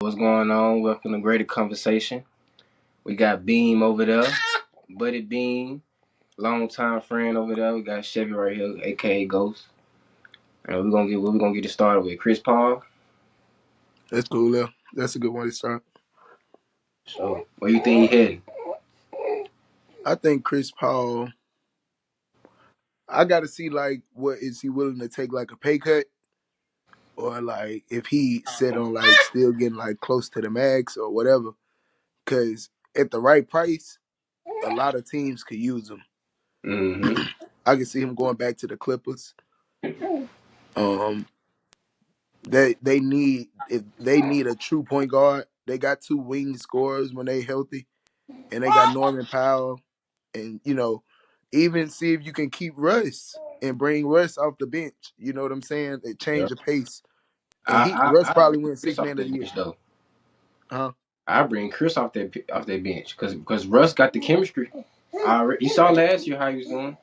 What's going on? Welcome to Greater Conversation. We got Beam over there, Buddy Beam, longtime friend over there. We got Chevy right here, aka Ghost. And we're gonna get it started with Chris Paul. That's cool, yeah. That's a good one to start. So where you think he heading? I think Chris Paul, I got to see, like, what is he willing to take, like, a pay cut? Or, like, if he set on, like, still getting, like, close to the max or whatever. Because at the right price, a lot of teams could use him. Mm-hmm. I can see him going back to the Clippers. Um, if they need a true point guard. They got two wing scorers when they healthy, and they got Norman Powell, and even see if you can keep Russ and bring Russ off the bench. You know what I'm saying? They Yeah. change the pace, and I, he I Russ I probably bring went Chris six off man of the that year, bench though. huh? I bring Chris off that bench because Russ got the chemistry. You saw last year how he was doing.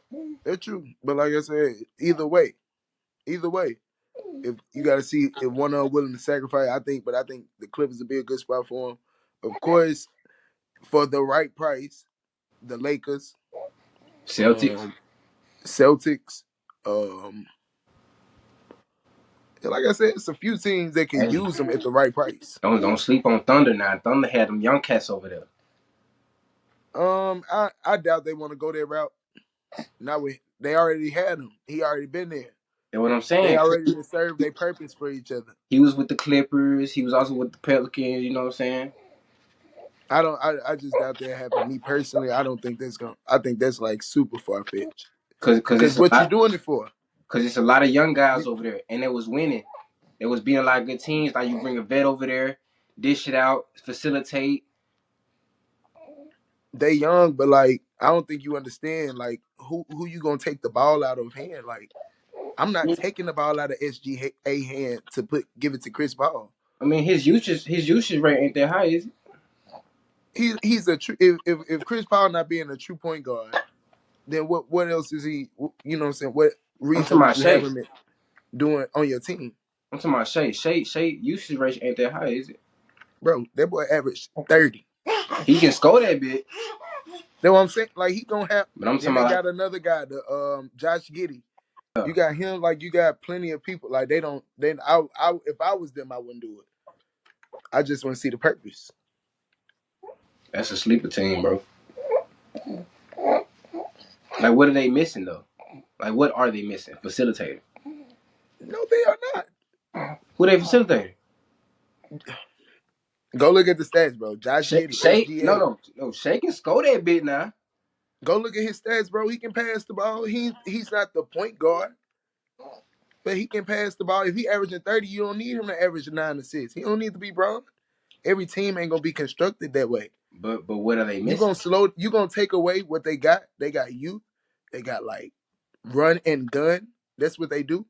That's true, but like I said, either way, if you got to see if one of them willing to sacrifice, I think the Clippers would be a good spot for him. Of course, for the right price, the Lakers, Celtics. um, Celtics, um, like I said, it's a few teams that can Hey, use them at the right price. don't sleep on Thunder now. Thunder had them young cats over there. I doubt they want to go that route. Not with they already had him. He already been there. You know what I'm They saying? already served their purpose for each other. He was with the Clippers. He was also with the Pelicans. You know what I'm saying? I don't. I just doubt that happen. Me personally, I don't think that's going. I think that's like super far fetched. Cause Because it's a what you lot. doing it for? Cause it's a lot of young guys You, over there, and they was winning. They was beating a lot of good teams. Now you bring a vet over there, dish it out, facilitate. they young, but like I don't think you understand. Like who you gonna take the ball out of hand? Like I'm not taking the ball out of SGA hand to give it to Chris Paul. I mean, his usage rate ain't that high, is it? He's a true. If Chris Paul not being a true point guard, then what else is he? You know what I'm saying? What I'm talking reason would about you have Shea. him doing on your team? I'm talking about Shea. Shea usage rate ain't that high, is it? Bro, that boy averaged 30. He can score that bit, That's what I'm saying. Like he gonna have. but I'm Then talking they about like, got another guy, the Josh Giddey. yeah, You got him. Like you got plenty of people. Like they don't. Then I if I was them, I wouldn't do it. I just want to see the purpose. that's a sleeper team, bro. Like, what are they missing though? Like, what are they missing? Facilitator. No, they are not. Who they facilitating? Go look at the stats, bro. Josh Shea, Giddey, Shea, no, SGA. no, no. Shea can score that bit now. Go look at his stats, bro. He can pass the ball. He's not the point guard, but he can pass the ball. If he averaging 30, you don't need him to average 9 assists. He don't need to be broad. Every team ain't gonna be constructed that way. But what are they You missing? gonna you gonna take away what they got. They got youth. They got like run and gun. That's what they do.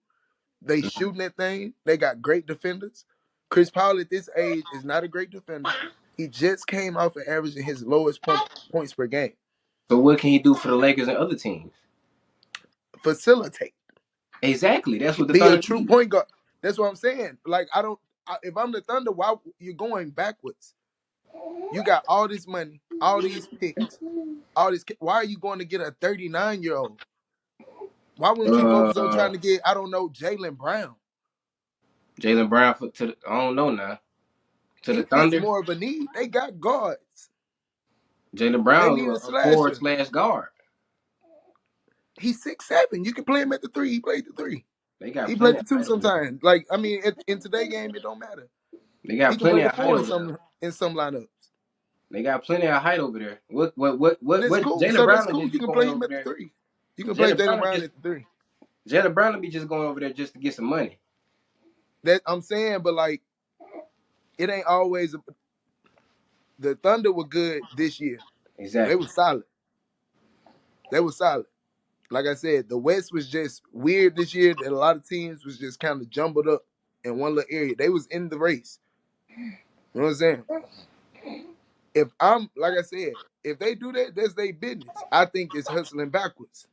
They shooting that thing. They got great defenders. Chris Paul at this age is not a great defender. He just came off of averaging his lowest points per game. So what can he do for the Lakers and other teams? Facilitate. Exactly. That's what the Be a Thunder true need. point guard. That's what I'm saying. Like I don't. If I'm the Thunder, why you're going backwards? You got all this money, all these picks, all this. Why are you going to get a 39-year-old? Why wouldn't you focus on Uh, trying to get, I don't know, Jaylen Brown? Jalen Brown I don't know now. To He the fits Thunder, more of a need. They got guards. Jalen They Brown need a a forward slasher. slash guard. He's 6'7". You can play him at the three. He played the three. They got He played plenty the of two height over there. sometimes. Like, I mean, in today's game, it don't matter. They He got can play plenty the of height four in over there. some lineups. They got plenty of height over there. What That's cool. Jalen So that's Brown will cool. just You be can going play him over at the there. three. You can play Jalen Jaylen Brown will Brown just at the three. Jalen Brown will be just going over there just to get some money. That I'm saying, but like, it ain't always. The Thunder were good this year. They were Exactly. solid. They were solid. Like I said, the West was just weird this year. That a lot of teams was just kind of jumbled up in one little area. They was in the race. You know what I'm saying? If I'm like I said, if they do that, that's their business. I think it's hustling backwards.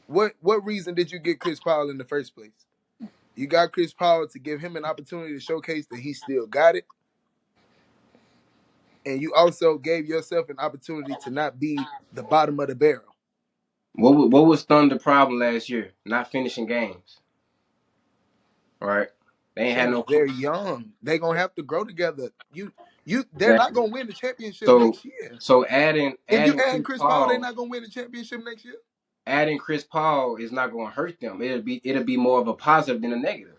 What reason did you get Chris Paul in the first place? You got Chris Paul to give him an opportunity to showcase that he still got it. and you also gave yourself an opportunity to not be the bottom of the barrel. What was Thunder problem last year? Not finishing games, right? They ain't had Chevy, no they're young. They're gonna have to grow together. They're not exactly. gonna win the championship So next year. so adding If you adding add Chris Chris Paul, they're Paul, not gonna win the championship next year. adding Chris Paul is not going to hurt them. It'll be more of a positive than a negative.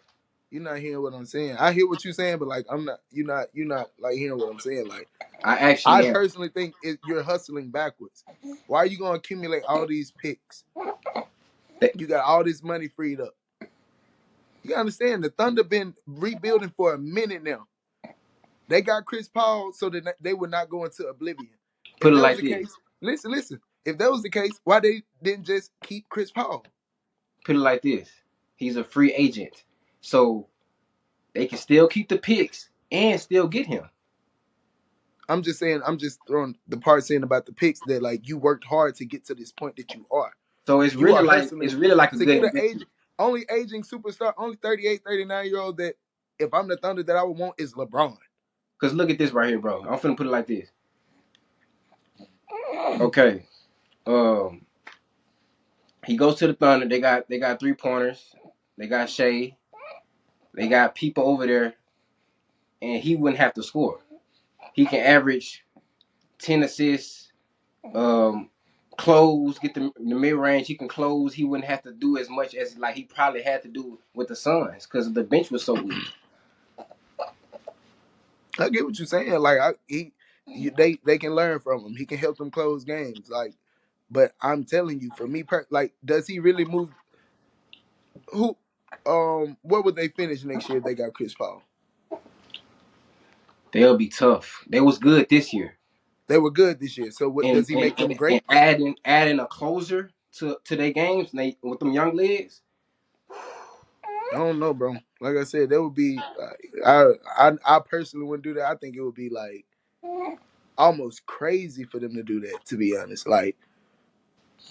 You're not hearing what I'm saying. I hear what you're saying, but like I'm not. You're not like hearing what I'm saying. Like I I actually am. personally think you're hustling backwards. Why are you gonna accumulate all these picks? They- You got all this money freed up. You gotta understand the Thunder been rebuilding for a minute now. They got Chris Paul so that they would not go into oblivion. If Put it that was like the this. case, listen. If that was the case, why they didn't just keep Chris Paul? Put it like this. He's a free agent, so they can still keep the picks and still get him. I'm just saying. I'm just throwing the part saying about the picks that like you worked hard to get to this point that you are. So it's You really are like it's hustling really like a to good get an investment. aging superstar, only 38, 39-year-old that if I'm the Thunder that I would want is LeBron. Cause look at this right here, bro. I'm finna put it like this. Okay. Um, he goes to the Thunder. They got 3 pointers. They got Shea. They got people over there, and he wouldn't have to score. He can average 10 assists. Um, close, get the mid range. He can close. He wouldn't have to do as much as like he probably had to do with the Suns because the bench was so weak. I get what you're saying. Like they can learn from him. He can help them close games. Like, but I'm telling you, for me, like, does he really move? Who? Where would they finish next year if they got Chris Paul? They'll be tough. They was good this year, They were good this year. So what and does he and, make them and, and great? adding a closer to their games, and they with them young legs. I don't know, bro. Like I said, that would be. I personally wouldn't do that. I think it would be like almost crazy for them to do that. To be honest, like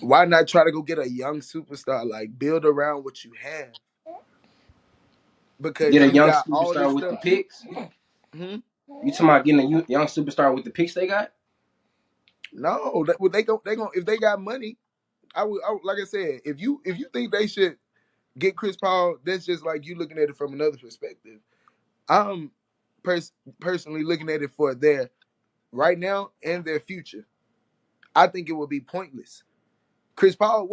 why not try to go get a young superstar? Like build around what you have because Get a you young got all superstar this with the stuff. picks. Hmm? You talking about getting a young superstar with the picks they got? No, they go if they got money. I would like I said, if you think they should get Chris Paul, that's just like you looking at it from another perspective. I'm personally looking at it for their right now and their future. I think it would be pointless. Chris Paul,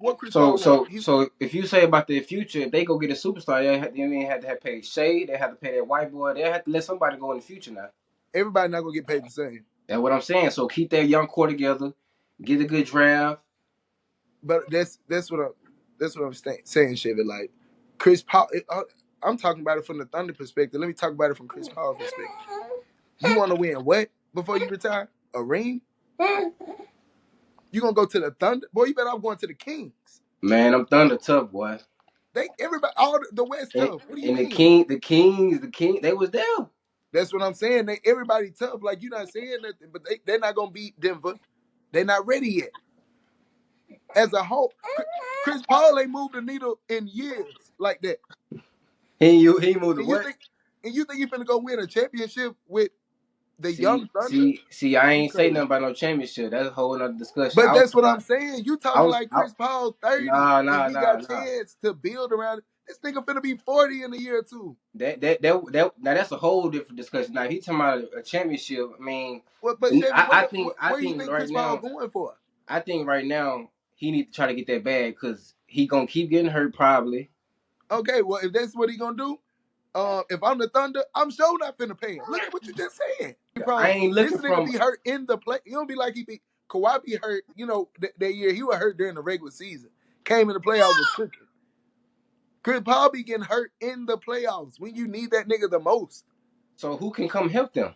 what Chris So Paul want? so so if you say about the future, if they go get a superstar, they ain't have to have pay Shea. They have to pay that white boy. They have to let somebody go in the future now. Everybody not gonna get paid the same. That's what I'm saying. So keep that young core together. Get a good draft. But that's what I'm saying, Chevy. Like Chris Paul, I'm talking about it from the Thunder perspective. Let me talk about it from Chris Paul's perspective. You want to win what before you retire? A ring? You gonna go to the Thunder? Boy, you better off going to the Kings. Man, I'm Thunder tough, boy. Everybody, all the West And, tough. What do you and mean? the King, they was there. That's what I'm saying. Everybody tough. Like you're not saying nothing, but they're not gonna beat Denver. They're not ready yet. As a whole, Chris Paul ain't moved the needle in years like that. He moved to And you what? think, you finna go win a championship with the See, young Thunder? see, see. I You ain't say crazy. nothing about no championship. That's a whole other discussion. But that's what I'm saying. You I talking was, like I, Chris Paul 30 nah, and nah, he nah, got nah. chance to build around it. This nigga finna be 40 in a year or two. Now that's a whole different discussion. Now if he talking about a championship, I mean, But Chevy, I where do you think think right Chris Paul now, going for? he need to try to get that bag because he gonna keep getting hurt probably. Okay, well if that's what he gonna do, if I'm the Thunder, I'm sure not finna pay him. Look at what you just said. I Bro, ain't this looking nigga from. be hurt in the play. He don't be like he be Kawhi be hurt. You know that year he was hurt during the regular season. Came in the playoffs was cooking. Chris Paul be getting hurt in the playoffs when you need that nigga the most. So who can come help them?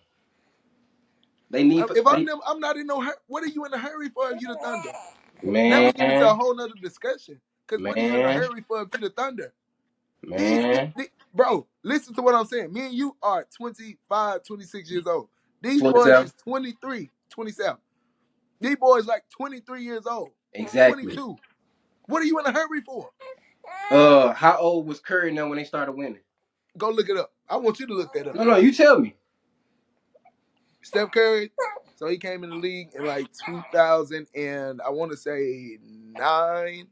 They need If I'm they them, I'm not in no hurry. What are you in a hurry for if you the Thunder? Now we get into a man, whole nother discussion. Cause what are you in a man, hurry for if you the Thunder? man. Bro, listen to what I'm saying. Me and you are 25, 26 years old. These boys 27. is 23, 27. These boys like 23 years old, Exactly. 22. What are you in a hurry for? How old was Curry now when they started winning? Go look it up. I want you to look that up. No, you tell me. Steph Curry. So he came in the league in like 2000 and I want to say 9.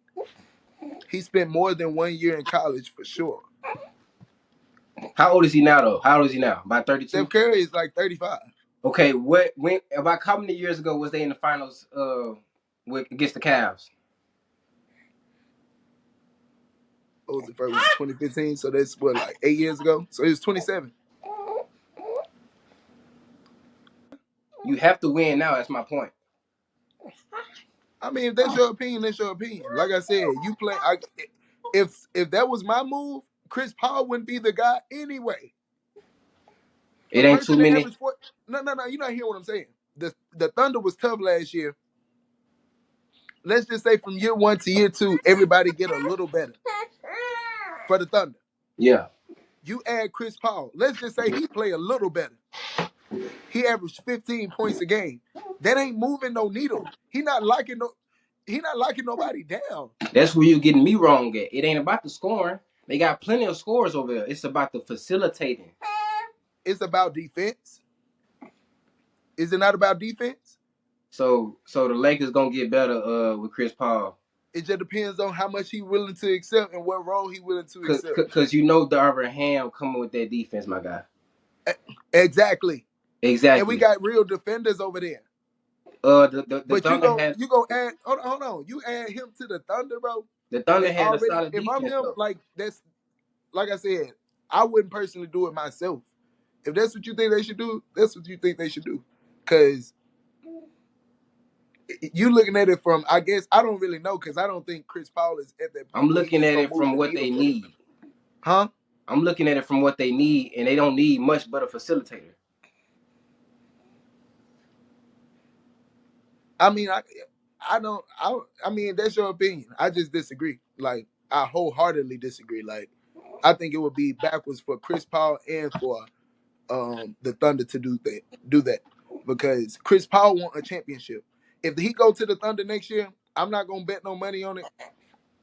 He spent more than 1 year in college for sure. How old is he now, though? How old is he now? About 32? Steph Curry is like 35. Okay, about how many years ago was they in the finals against the Cavs? What was the first one? 2015. So that's what, like 8 years ago. So he was 27. You have to win now. That's my point. I mean, if that's your opinion, that's your opinion. Like I said, you play. If that was my move, Chris Paul wouldn't be the guy anyway. It A ain't too person that many. averaged four. No. You're not hearing what I'm saying. The Thunder was tough last year. Let's just say from year 1 to year 2, everybody get a little better for the Thunder. Yeah. You add Chris Paul. Let's just say he play a little better. He averaged 15 points a game. That ain't moving no needle. He not locking nobody down. That's where you're getting me wrong at. It ain't about the scoring. They got plenty of scores over there. It's about the facilitating. It's about defense. Is it not about defense? So the Lakers gonna get better with Chris Paul. It just depends on how much he willing to accept and what role he willing to accept. Cause you know Darvin Ham coming with that defense, my guy. Exactly. Exactly. And we got real defenders over there. The But Thunder had you go add hold on. You add him to the Thunder, bro. the Thunder They had a already, solid if I'm defense him, though. like that's like I said, I wouldn't personally do it myself. If that's what you think they should do, that's what you think they should do. Cause you looking at it from, I guess I don't really know because I don't think Chris Paul is at that I'm point where he looking just at gonna it move from the what needle they for them. need. Huh? I'm looking at it from what they need, and they don't need much but a facilitator. I mean, I mean, that's your opinion. I just disagree. Like, I wholeheartedly disagree. Like, I think it would be backwards for Chris Paul and for the Thunder to do that because Chris Paul want a championship. If he go to the Thunder next year, I'm not gonna bet no money on it.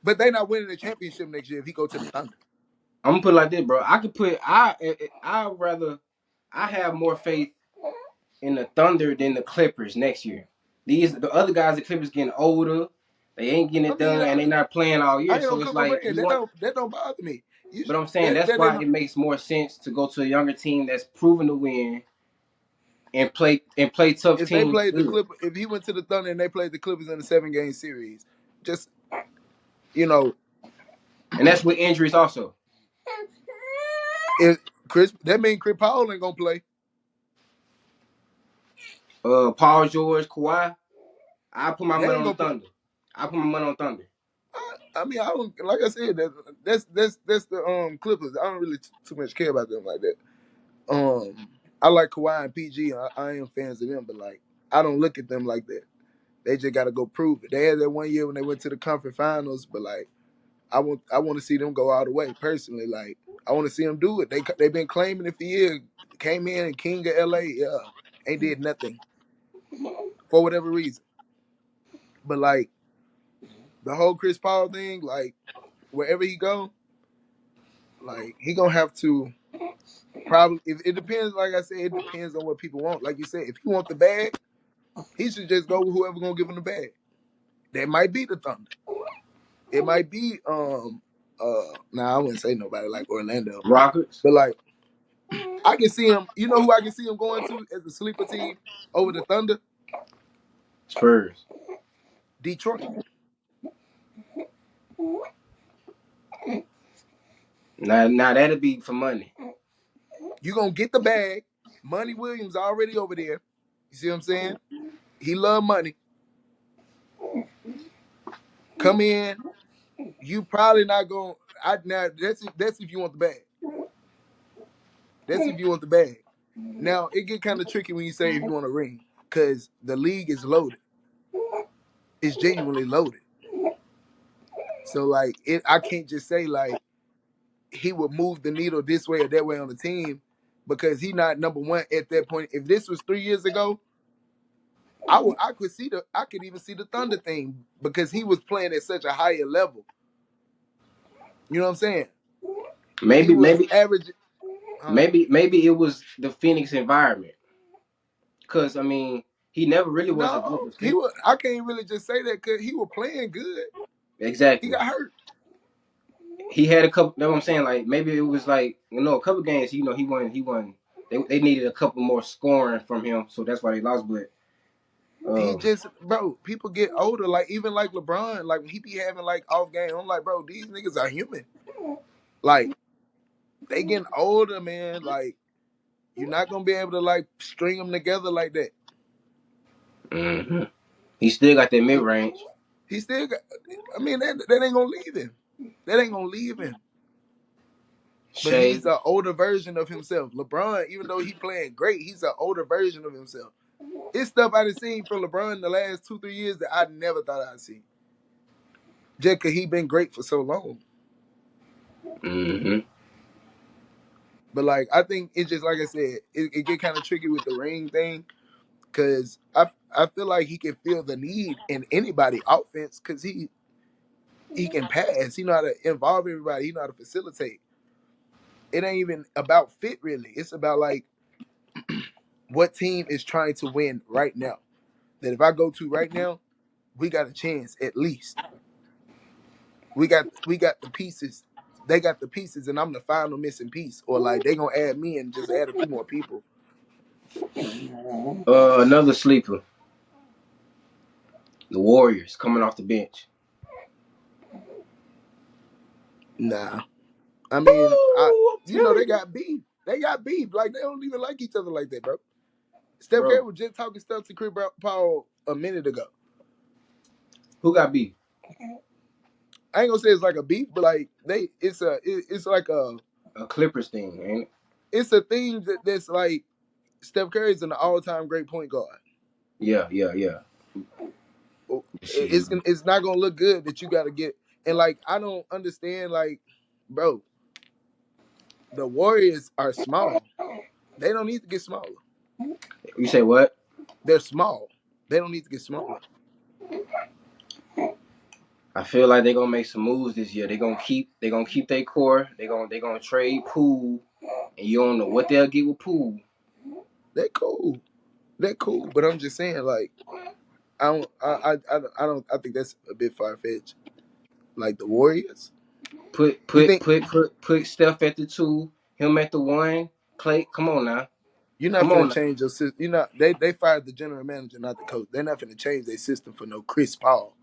But they not winning the championship next year if he go to the Thunder. I'm gonna put it like this, bro. I have more faith in the Thunder than the Clippers next year. The other guys, the Clippers getting older. They ain't getting I it mean, done, and they not playing all I year. ain't no So it's Clipper like fan. you want. That don't bother me. But I'm saying that's That ain't why no, it makes more sense to go to a younger team that's proven to win and play tough if they teams played the good. Clipper, if he went to the Thunder and they played the Clippers in a 7-game series, just you know, And that's with injuries also. if that means Chris Paul ain't gonna play. Paul George, Kawhi. I put my They money ain't on the gonna play. Thunder. I put my money on Thunder. I mean, I don't like I said that's the Clippers. I don't really too much care about them like that. I like Kawhi and PG. I am fans of them, but like I don't look at them like that. They just got to go prove it. They had that 1 year when they went to the conference finals, but like I want to see them go all the way personally. Like I want to see them do it. They've been claiming it for years. Came in and king of LA, yeah, ain't did nothing for whatever reason. But like the whole Chris Paul thing, like wherever he go, like he gonna have to probably. If it depends, like I said, it depends on what people want. Like you said, if he want the bag, he should just go with whoever gonna give him the bag. That might be the Thunder. It might be I wouldn't say nobody like Orlando. Rockets. But like I can see him, you know who I can see him going to as a sleeper team over the Thunder? Spurs. Detroit. Now that'll be for money. You gonna get the bag. Money Williams already over there. You see what I'm saying? He love money. Come in. You probably not gonna now that's if you want the bag. That's if you want the bag. Now it get kind of tricky when you say if you want a ring, because the league is loaded. It's genuinely loaded. So like I can't just say like he would move the needle this way or that way on the team because he not number one at that point. If this was 3 years ago, I could even see the Thunder thing because he was playing at such a higher level. You know what I'm saying? He Maybe was maybe average. maybe maybe it was the Phoenix environment. Cause I mean, he never really was a good No, he receiver. was. I can't really just say that because he was playing good. He Exactly. got hurt. He had a couple. That's what I'm saying. Like maybe it was like a couple games. He won. He won. They needed a couple more scoring from him, so that's why they lost. But He um, just, bro. People get older. Like even like LeBron, like when he be having like off game, I'm like, bro, these niggas are human. Like they getting older, man. Like you're not gonna be able to like string them together like that. hmm he still got that mid range. He still got. I mean, that ain't gonna leave him. That ain't gonna leave him. But Shay. he's an older version of himself. LeBron, even though he playing great, he's an older version of himself. It's stuff I done seen from LeBron in the last 2-3 years that I never thought I'd see. Just cause he been great for so long. hmm But like I think it's just like I said, it get kind of tricky with the ring thing. Cause I feel like he can feel the need in anybody offense because he can pass. He know how to involve everybody, he know how to facilitate. It ain't even about fit really. It's about like what team is trying to win right now. That if I go to right now, we got a chance at least. We got the pieces. They got the pieces, and I'm the final missing piece. Or like they gonna add me and just add a few more people. Another sleeper. The Warriors coming off the bench. Nah, I mean, Ooh, I'm telling they you, got beef. They got beef. Like they don't even like each other like that, bro. Steph Curry bro. was just talking stuff to Chris Paul a minute ago. Who got beat? I ain't gonna say it's like a beef, but like it's like A Clippers thing, ain't it? it's a thing that's like Steph Curry's an all-time great point guard. Yeah, yeah, yeah. Shit. It's not gonna look good that you got to get and like I don't understand like, bro. The Warriors are small. They don't need to get smaller. You say what? They're small. They don't need to get smaller. I feel like they're gonna make some moves this year. They're gonna keep their core. They're gonna trade Poole, and you don't know what they'll get with Poole. They're cool. They're cool. But I'm just saying, like, I think that's a bit far fetched. Like the Warriors. Put You put think put put put Steph at the 2, him at the 1. Clay, come on now, you're not come finna on now, change your system? You're not. They fired the general manager, not the coach. They're not finna change their system for no Chris Paul.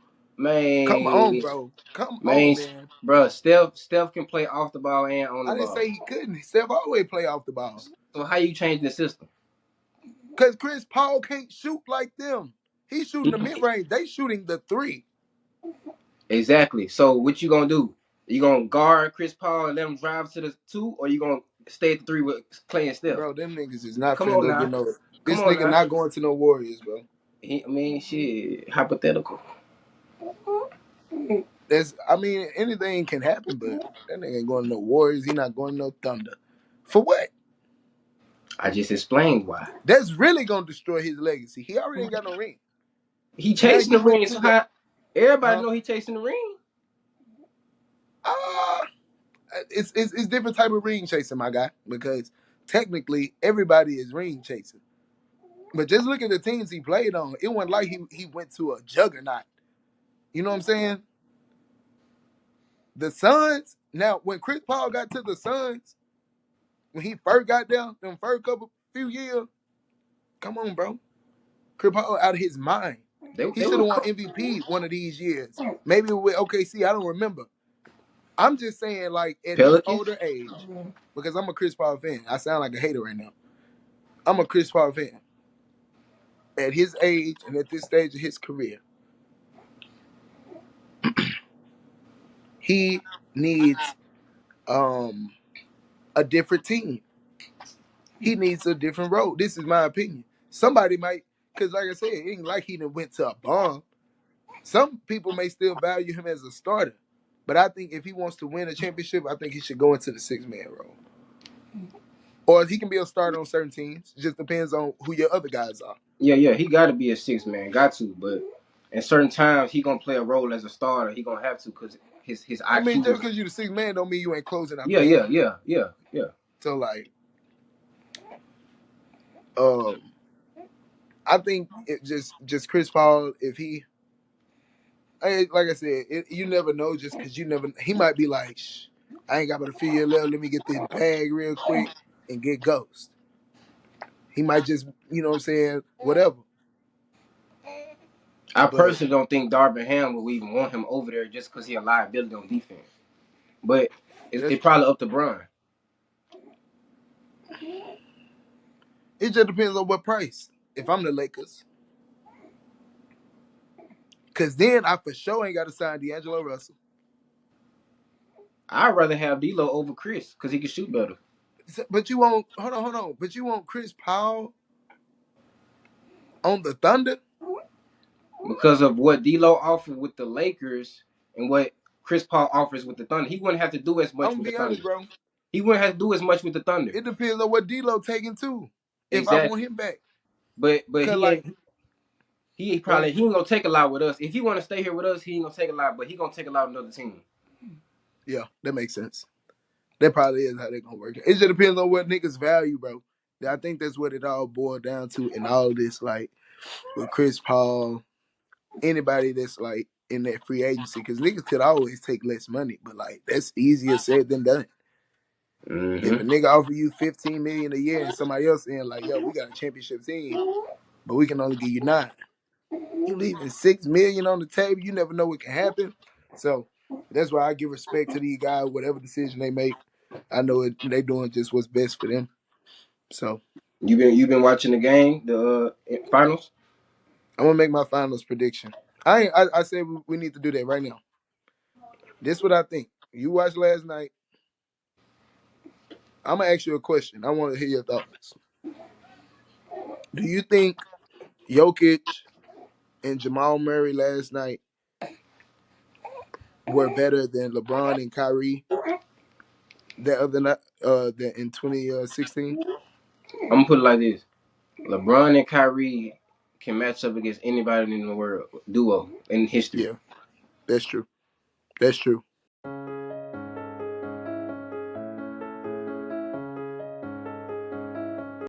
Come on, man, bro. Come man, on, man. bro. Steph can play off the ball and on the I didn't ball. say he couldn't. Steph always play off the ball. So how you changing the system? Cause Chris Paul can't shoot like them. He's shooting He the mid range. They shooting the three. Exactly. So what you gonna do? You gonna guard Chris Paul and let him drive to the 2, or you gonna stay at the 3 with Clay and Steph? Bro, them niggas is not Come finna on go get now, no. come This on nigga now. not going to no Warriors, bro. I mean, shit, hypothetical. I mean, anything can happen, but that nigga ain't going to no Warriors. He not going to no Thunder. For what? I just explained why. That's really gonna destroy his legacy. He already ain't got no ring. He Now chasing you the went ring. to So the how everybody huh? know he chasing the ring? Ah, it's different type of ring chasing, my guy. Because technically everybody is ring chasing. But just look at the teams he played on. It wasn't like he went to a juggernaut. You know what I'm saying? The Suns. Now, when Chris Paul got to the Suns, when he first got there, them first few years, come on, bro. Chris Paul out of his mind. He They should were have won MVP one of these years. Maybe with OKC, I don't remember. I'm just saying, like, at his Pelicans. older age, because I'm a Chris Paul fan. I sound like a hater right now. I'm a Chris Paul fan. At his age and at this stage of his career, he needs a different team. He needs a different role. This is my opinion. Somebody might, because like I said, it ain't like he done went to a bomb. Some people may still value him as a starter. But I think if he wants to win a championship, I think he should go into the 6-man role. Or he can be a starter on certain teams. It just depends on who your other guys are. Yeah. He got to be a 6 man. Got to, but at certain times he gonna play a role as a starter. He gonna have to because his I mean, IQ just is. because you're the 6-man don't mean you ain't closing out the Yeah, game. yeah, yeah, yeah, yeah. So like, um, I think it just Chris Paul, if he, like I said, you never know just because he might be like, shh, I ain't got but a few years left. Let me get this bag real quick and get ghost. He might just, you know what I'm saying, whatever. I But personally don't think Darvin Ham will even want him over there just because he a liability on defense. But it's probably up to Bron. It just depends on what price. If I'm the Lakers. Because then I for sure ain't got to sign D'Angelo Russell. I'd rather have D'Lo over Chris because he can shoot better. But you won't, hold on. But you want Chris Paul on the Thunder? Because of what D'Lo offered with the Lakers and what Chris Paul offers with the Thunder. He wouldn't have to do as much I'm with gonna the be Thunder. honest, bro. He wouldn't have to do as much with the Thunder. It depends on what D'Lo taking too. If I want Exactly. him back. But Cause he like ain't he ain't gonna take a lot with us. If he wanna stay here with us, he ain't gonna take a lot, but he gonna take a lot with another team. Yeah, that makes sense. That probably is how they're gonna work. It just depends on what niggas value, bro. I think that's what it all boiled down to in all of this, like with Chris Paul, anybody that's like in that free agency, because niggas could always take less money, but like that's easier said than done. If a nigga offer you $15 million a year and somebody else saying like, yo, we got a championship team, but we can only give you 9. You leaving $6 million on the table, you never know what can happen. So that's why I give respect to these guys, whatever decision they make. I know they doing just what's best for them. So you been watching the game, the finals? I'm gonna make my finals prediction. I say we need to do that right now. This is what I think. You watched last night. I'm gonna ask you a question. I want to hear your thoughts. Do you think Jokic and Jamal Murray last night were better than LeBron and Kyrie that other night, than in 2016? I'm gonna put it like this: LeBron and Kyrie can match up against anybody in the world duo in history. Yeah, that's true. That's true.